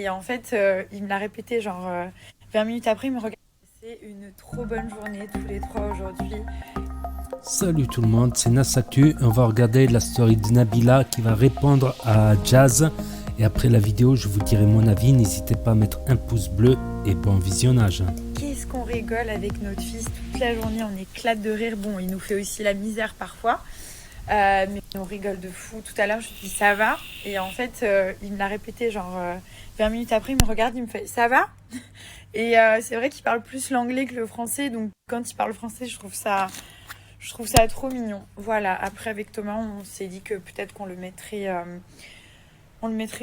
Et en fait, il me l'a répété genre 20 minutes après, il me regarde. C'est une trop bonne journée tous les trois aujourd'hui. Salut tout le monde, c'est Nassatu. On va regarder la story de Nabila qui va répondre à Jazz. Et après la vidéo, je vous dirai mon avis. N'hésitez pas à mettre un pouce bleu et bon visionnage. Qu'est-ce qu'on rigole avec notre fils toute la journée, on éclate de rire. Bon, il nous fait aussi la misère parfois, mais on rigole de fou. Tout à l'heure, je lui dis ça va. Et en fait, il me l'a répété genre 20 minutes après, il me regarde, il me fait ça va. Et c'est vrai qu'il parle plus l'anglais que le français. Donc quand il parle français, je trouve ça trop mignon. Voilà, après avec Thomas, on s'est dit que peut-être qu'on le mettrait,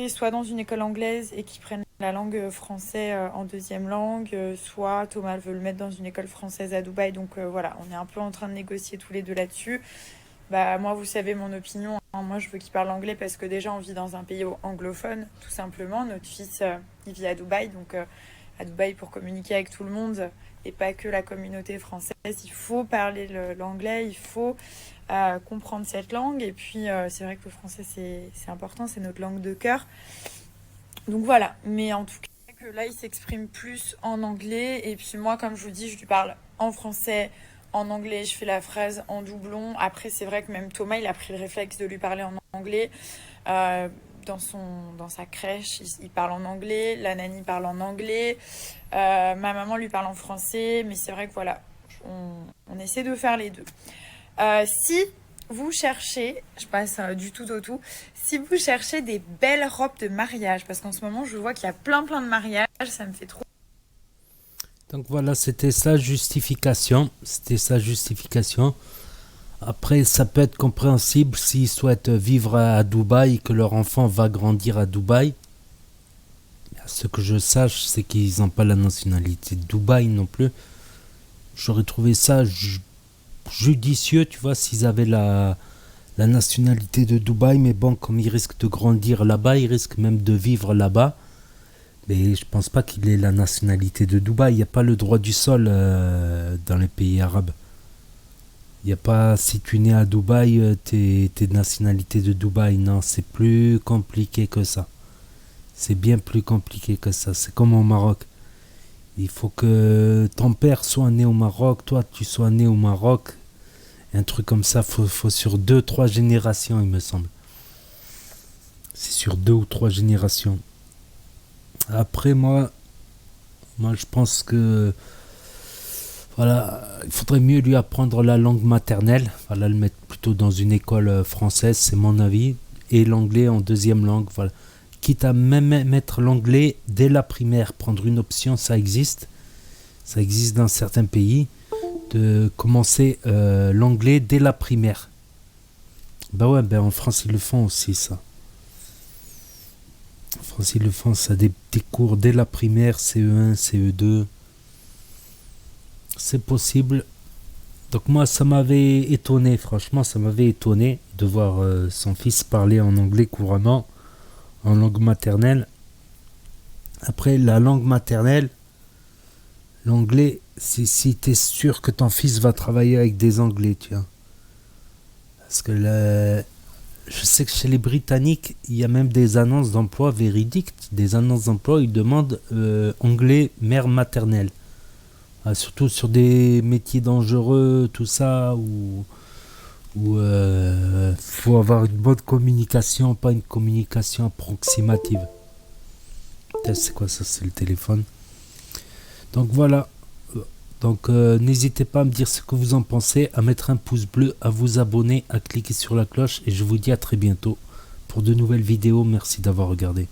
soit dans une école anglaise et qu'il prenne la langue français en deuxième langue, soit Thomas veut le mettre dans une école française à Dubaï. Donc voilà, on est un peu en train de négocier tous les deux là-dessus. Bah moi, vous savez mon opinion, hein. Moi, je veux qu'il parle anglais parce que déjà, on vit dans un pays anglophone, tout simplement. Notre fils, il vit à Dubaï, donc à Dubaï pour communiquer avec tout le monde et pas que la communauté française. Il faut parler l'anglais, il faut comprendre cette langue. Et puis, c'est vrai que le français, c'est important, c'est notre langue de cœur. Donc voilà, mais en tout cas, que là, il s'exprime plus en anglais. Et puis moi, comme je vous dis, je lui parle en français, en anglais, je fais la phrase en doublon. Après, c'est vrai que même Thomas, il a pris le réflexe de lui parler en anglais. Dans sa crèche, il parle en anglais. La nanny parle en anglais. Ma maman lui parle en français. Mais c'est vrai que voilà, on essaie de faire les deux. Si vous cherchez, je passe du tout au tout, si vous cherchez des belles robes de mariage, parce qu'en ce moment, je vois qu'il y a plein de mariages, ça me fait trop. Donc voilà, c'était sa justification. Après, ça peut être compréhensible s'ils souhaitent vivre à Dubaï et que leur enfant va grandir à Dubaï. Ce que je sache, c'est qu'ils n'ont pas la nationalité de Dubaï non plus. J'aurais trouvé ça judicieux, tu vois, s'ils avaient la nationalité de Dubaï. Mais bon, comme ils risquent de grandir là-bas, ils risquent même de vivre là-bas. Mais je pense pas qu'il ait la nationalité de Dubaï. Il n'y a pas le droit du sol dans les pays arabes. Il n'y a pas, si tu nais à Dubaï, t'es de nationalité de Dubaï. Non, c'est plus compliqué que ça. C'est bien plus compliqué que ça. C'est comme au Maroc. Il faut que ton père soit né au Maroc, toi tu sois né au Maroc. Un truc comme ça, faut sur 2-3 générations, il me semble. C'est sur 2 ou 3 générations. Après, moi je pense que voilà, il faudrait mieux lui apprendre la langue maternelle. Voilà, le mettre plutôt dans une école française, c'est mon avis. Et l'anglais en deuxième langue, voilà. Quitte à même mettre l'anglais dès la primaire, prendre une option, ça existe. Ça existe dans certains pays, de commencer l'anglais dès la primaire. Bah ouais, en France ils le font aussi ça. En France ils le font, ça des cours dès la primaire, CE1, CE2. C'est possible. Donc moi ça m'avait étonné, franchement ça m'avait étonné de voir son fils parler en anglais couramment, en langue maternelle. Après, la langue maternelle, l'anglais, c'est si tu es sûr que ton fils va travailler avec des Anglais, tu vois. Parce que je sais que chez les Britanniques, il y a même des annonces d'emploi véridiques. Des annonces d'emploi, ils demandent anglais mère maternelle. Surtout sur des métiers dangereux, tout ça, où faut avoir une bonne communication, pas une communication approximative. C'est quoi ça? C'est le téléphone. Donc voilà. Donc n'hésitez pas à me dire ce que vous en pensez, à mettre un pouce bleu, à vous abonner, à cliquer sur la cloche et je vous dis à très bientôt pour de nouvelles vidéos. Merci d'avoir regardé.